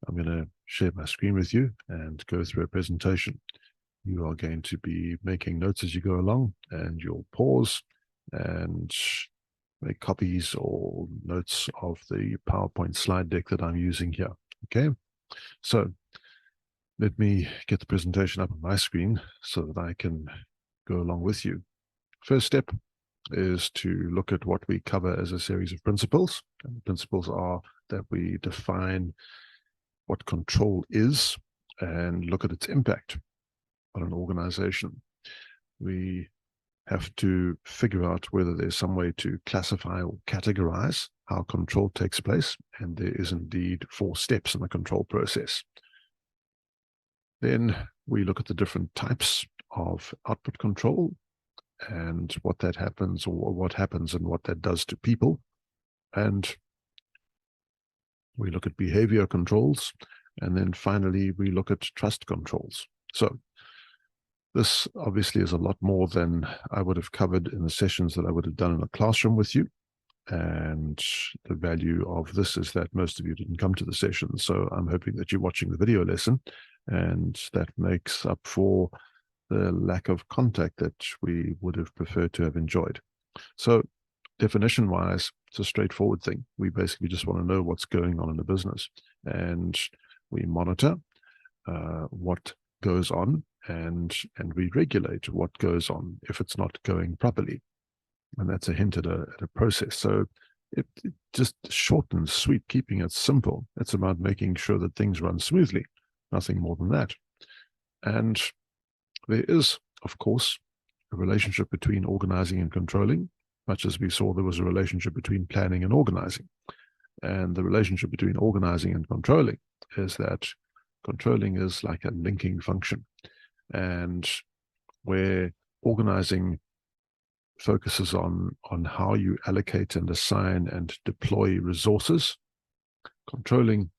I'm going to share my screen with you and go through a presentation. You are going to be making notes as you go along, and you'll pause and make copies or notes of the PowerPoint slide deck that I'm using here. Okay, so let me get the presentation up on my screen so that I can go along with you. First step is to look at what we cover as a series of principles. And the principles are that we define what control is and look at its impact on an organization. We have to figure out whether there's some way to classify or categorize how control takes place, and there is indeed 4 steps in the control process. Then we look at the different types of output control and what that happens, or what happens and what that does to people. And we look at behavior controls, and then finally we look at trust controls. So this obviously is a lot more than I would have covered in the sessions that I would have done in a classroom with you. And the value of this is that most of you didn't come to the session. So I'm hoping that you're watching the video lesson, and that makes up for the lack of contact that we would have preferred to have enjoyed. So definition-wise, it's a straightforward thing. We basically just want to know what's going on in the business, and we monitor what goes on, and we regulate what goes on if it's not going properly. And that's a hint at a process. So it just short and sweet, keeping it simple. It's about making sure that things run smoothly, nothing more than that. And there is, of course, a relationship between organizing and controlling, much as we saw there was a relationship between planning and organizing. And the relationship between organizing and controlling is that controlling is like a linking function. And where organizing focuses on how you allocate and assign and deploy resources, controlling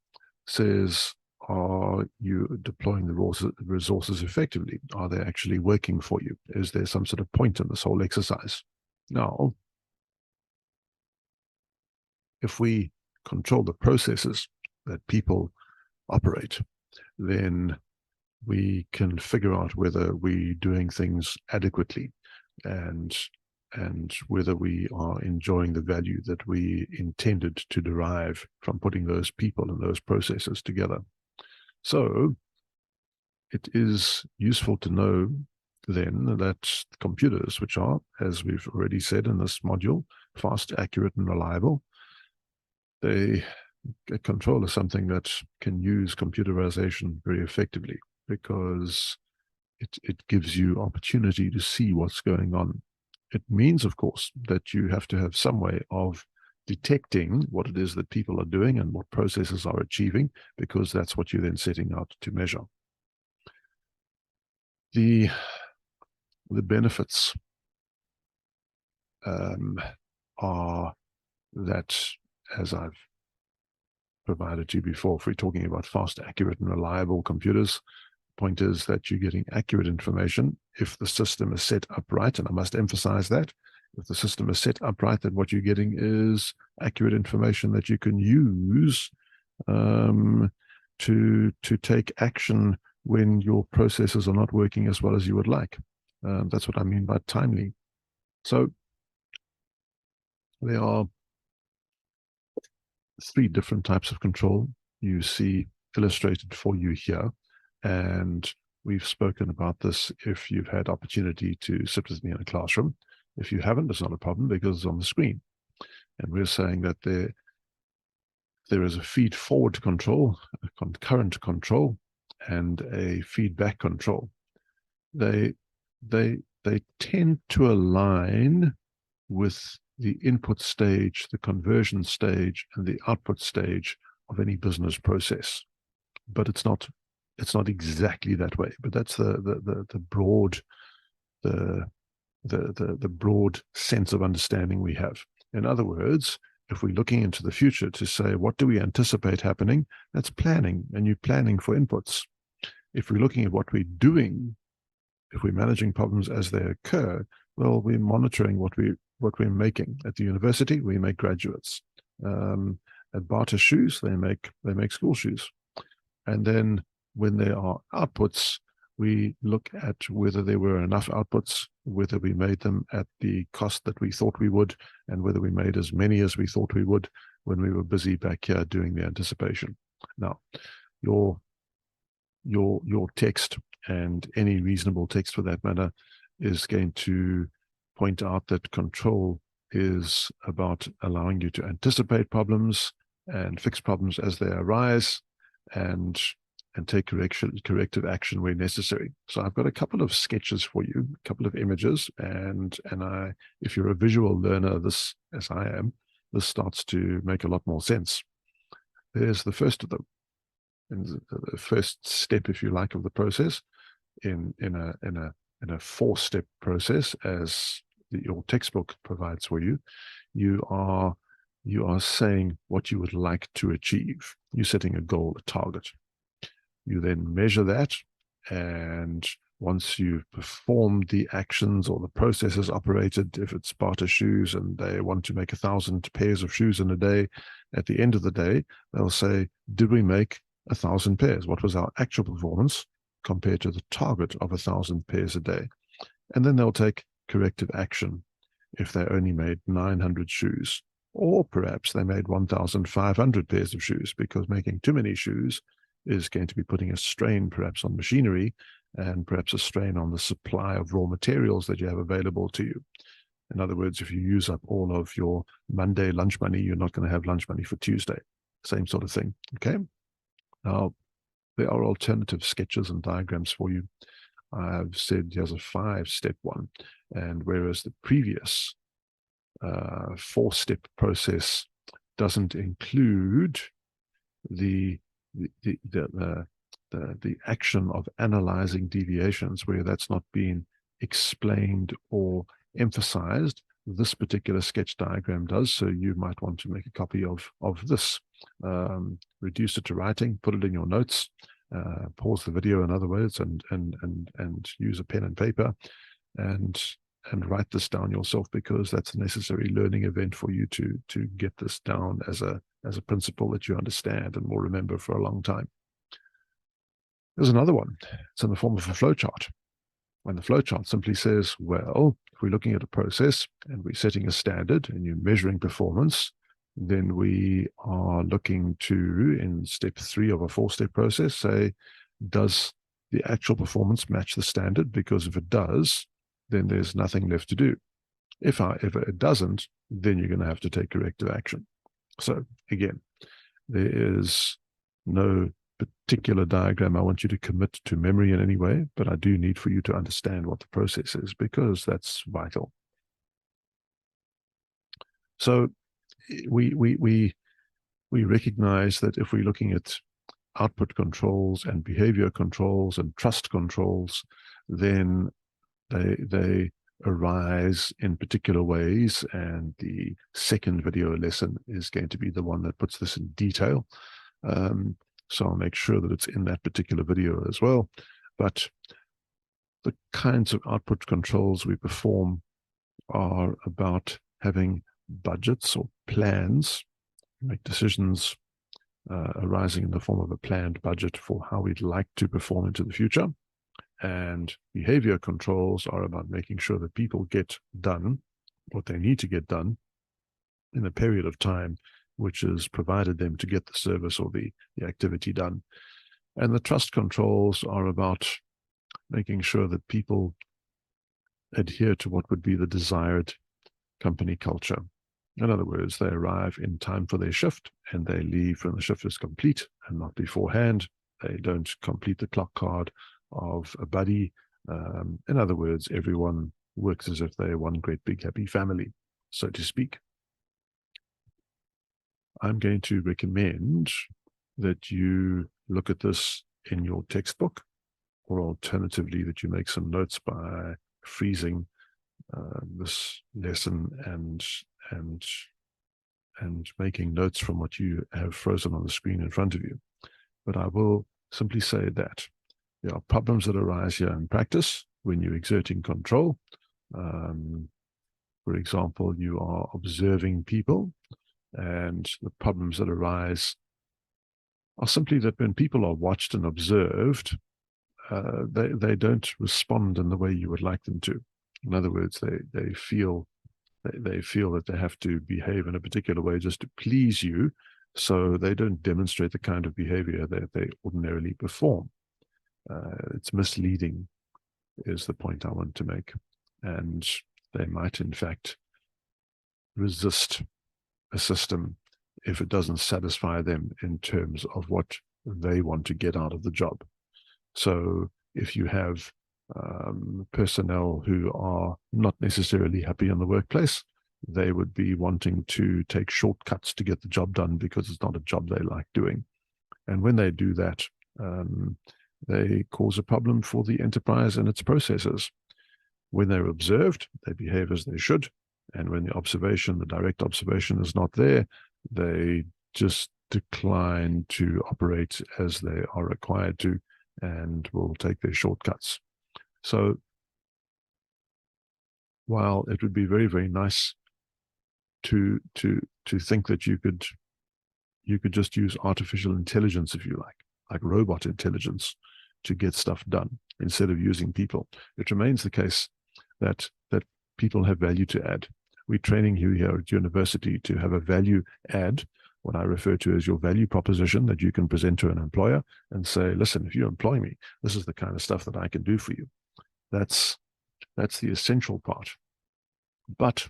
says, are you deploying the resources effectively? Are they actually working for you? Is there some sort of point in this whole exercise? Now, if we control the processes that people operate, then we can figure out whether we're doing things adequately and whether we are enjoying the value that we intended to derive from putting those people and those processes together. So it is useful to know then that computers, which are, as we've already said in this module, fast, accurate, and reliable, a control is something that can use computerization very effectively, because it gives you opportunity to see what's going on. It means, of course, that you have to have some way of detecting what it is that people are doing and what processes are achieving, because that's what you're then setting out to measure. The benefits are that, as I've provided to you before, if we're talking about fast, accurate, and reliable computers, point is that you're getting accurate information if the system is set up right, and I must emphasize that. If the system is set up right, then what you're getting is accurate information that you can use to take action when your processes are not working as well as you would like. That's what I mean by timely. So there are 3 different types of control you see illustrated for you here. And we've spoken about this if you've had opportunity to sit with me in a classroom. If you haven't, it's not a problem because it's on the screen. And we're saying that there is a feed-forward control, a concurrent control, and a feedback control. They tend to align with the input stage, the conversion stage, and the output stage of any business process. But it's not exactly that way. But that's the broad sense of understanding we have. In other words, if we're looking into the future to say, what do we anticipate happening? That's planning, and you're planning for inputs. If we're looking at what we're doing, if we're managing problems as they occur, well, we're monitoring what we're making. At the university, we make graduates. At Barter Shoes, they make school shoes. And then when there are outputs, we look at whether there were enough outputs, whether we made them at the cost that we thought we would, and whether we made as many as we thought we would when we were busy back here doing the anticipation. Now, your text, and any reasonable text for that matter, is going to point out that control is about allowing you to anticipate problems and fix problems as they arise, and take corrective action where necessary. So I've got a couple of sketches for you, a couple of images, and if you're a visual learner, this, as I am, this starts to make a lot more sense. There's the first of them, and the first step, if you like, of the process in a four-step process, as your textbook provides for you. You are saying what you would like to achieve. You're setting a goal, a target. You then measure that, and once you've performed the actions or the processes operated, if it's barter shoes and they want to make 1,000 pairs of shoes in a day, at the end of the day, they'll say, did we make 1,000 pairs? What was our actual performance compared to the target of 1,000 pairs a day? And then they'll take corrective action if they only made 900 shoes, or perhaps they made 1,500 pairs of shoes, because making too many shoes is going to be putting a strain perhaps on machinery, and perhaps a strain on the supply of raw materials that you have available to you. In other words, if you use up all of your Monday lunch money, you're not going to have lunch money for Tuesday. Same sort of thing. Okay. Now, there are alternative sketches and diagrams for you. I've said here's a 5-step one, and whereas the previous 4-step process doesn't include the action of analyzing deviations, where that's not being explained or emphasized, this particular sketch diagram does. So you might want to make a copy of this, reduce it to writing, put it in your notes, pause the video, in other words, and use a pen and paper, and write this down yourself, because that's a necessary learning event for you to get this down as a principle that you understand and will remember for a long time. There's another one. It's in the form of a flowchart. And the flowchart simply says, well, if we're looking at a process and we're setting a standard and you're measuring performance, then we are looking to, in step 3 of a 4-step process, say, does the actual performance match the standard? Because if it does, then there's nothing left to do. If it doesn't, then you're going to have to take corrective action. So again, there is no particular diagram I want you to commit to memory in any way, but I do need for you to understand what the process is, because that's vital. So we recognize that if we're looking at output controls and behavior controls and trust controls, then they arise in particular ways, and the second video lesson is going to be the one that puts this in detail. So I'll make sure that it's in that particular video as well. But the kinds of output controls we perform are about having budgets or plans, make decisions arising in the form of a planned budget for how we'd like to perform into the future. And behavior controls are about making sure that people get done what they need to get done in a period of time which has provided them to get the service or the activity done. And the trust controls are about making sure that people adhere to what would be the desired company culture. In other words, they arrive in time for their shift and they leave when the shift is complete and not beforehand. They don't complete the clock card of a buddy. In other words, everyone works as if they're one great big happy family, so to speak. I'm going to recommend that you look at this in your textbook, or alternatively that you make some notes by freezing this lesson and making notes from what you have frozen on the screen in front of you. But I will simply say that there are problems that arise here in practice when you're exerting control. For example, you are observing people, and the problems that arise are simply that when people are watched and observed, they don't respond in the way you would like them to. In other words, they feel that they have to behave in a particular way just to please you, so they don't demonstrate the kind of behavior that they ordinarily perform. It's misleading, is the point I want to make. And they might, in fact, resist a system if it doesn't satisfy them in terms of what they want to get out of the job. So if you have personnel who are not necessarily happy in the workplace, they would be wanting to take shortcuts to get the job done because it's not a job they like doing. And when they do that, they cause a problem for the enterprise and its processes. When they're observed, they behave as they should. And when the direct observation is not there, they just decline to operate as they are required to and will take their shortcuts. So while it would be very, very nice to think that you could just use artificial intelligence, if you like robot intelligence, to get stuff done instead of using people, it remains the case that people have value to add. We're training you here at university to have a value add, what I refer to as your value proposition that you can present to an employer and say, listen, if you employ me, this is the kind of stuff that I can do for you. That's the essential part. But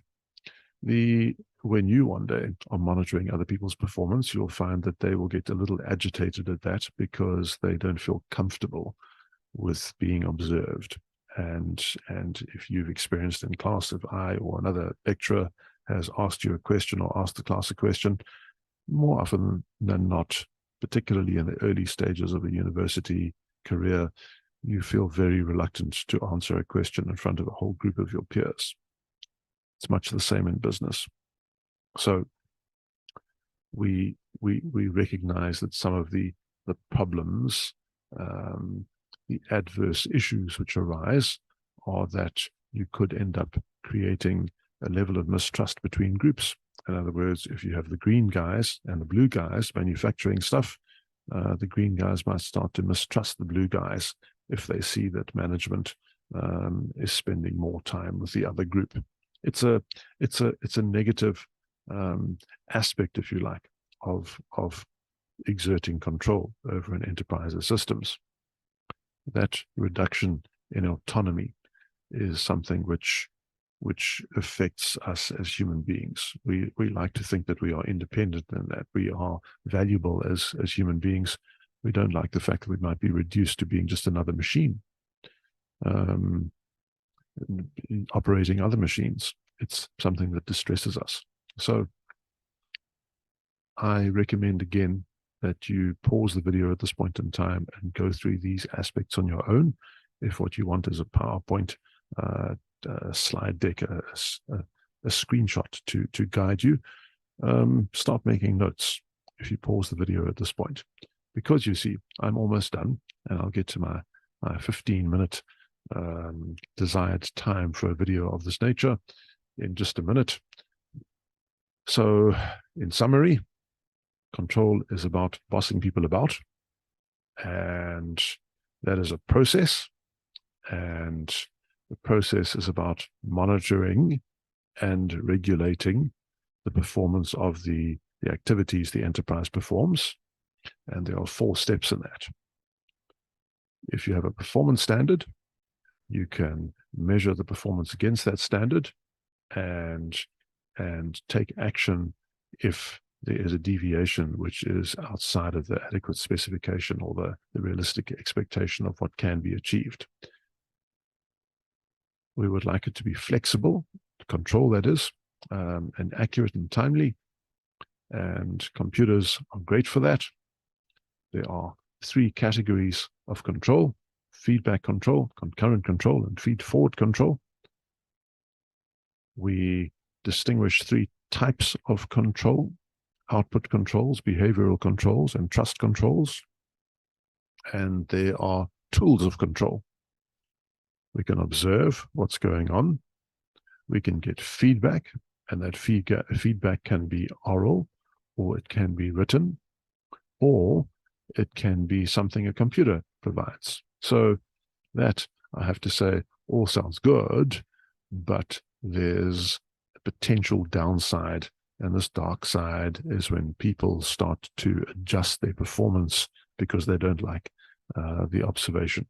when you one day are monitoring other people's performance, you'll find that they will get a little agitated at that because they don't feel comfortable with being observed. And if you've experienced in class, if I or another lecturer has asked you a question or asked the class a question, more often than not, particularly in the early stages of a university career, you feel very reluctant to answer a question in front of a whole group of your peers. It's much the same in business. So we recognize that some of the problems, the adverse issues which arise, are that you could end up creating a level of mistrust between groups. In other words, if you have the green guys and the blue guys manufacturing stuff, the green guys might start to mistrust the blue guys if they see that management is spending more time with the other group. It's a negative aspect, if you like, of exerting control over an enterprise's systems. That reduction in autonomy is something which affects us as human beings. We like to think that we are independent and that we are valuable as human beings. We don't like the fact that we might be reduced to being just another machine, operating other machines. It's something that distresses us. So I recommend again that you pause the video at this point in time and go through these aspects on your own. If what you want is a PowerPoint, a slide deck, a screenshot to guide you, start making notes if you pause the video at this point. Because you see, I'm almost done, and I'll get to my 15-minute desired time for a video of this nature in just a minute. So, in summary, control is about bossing people about, and that is a process, and the process is about monitoring and regulating the performance of the activities the enterprise performs, and there are 4 steps in that. If you have a performance standard, you can measure the performance against that standard and take action if there is a deviation which is outside of the adequate specification or the realistic expectation of what can be achieved. We would like it to be flexible, control that is, and accurate and timely, and computers are great for that. There are 3 categories of control: feedback control, concurrent control, and feed-forward control. We distinguish 3 types of control: output controls, behavioral controls, and trust controls. And there are tools of control. We can observe what's going on. We can get feedback, and that feedback can be oral, or it can be written, or it can be something a computer provides. So that, I have to say, all sounds good, but there's a potential downside. And this dark side is when people start to adjust their performance because they don't like the observation.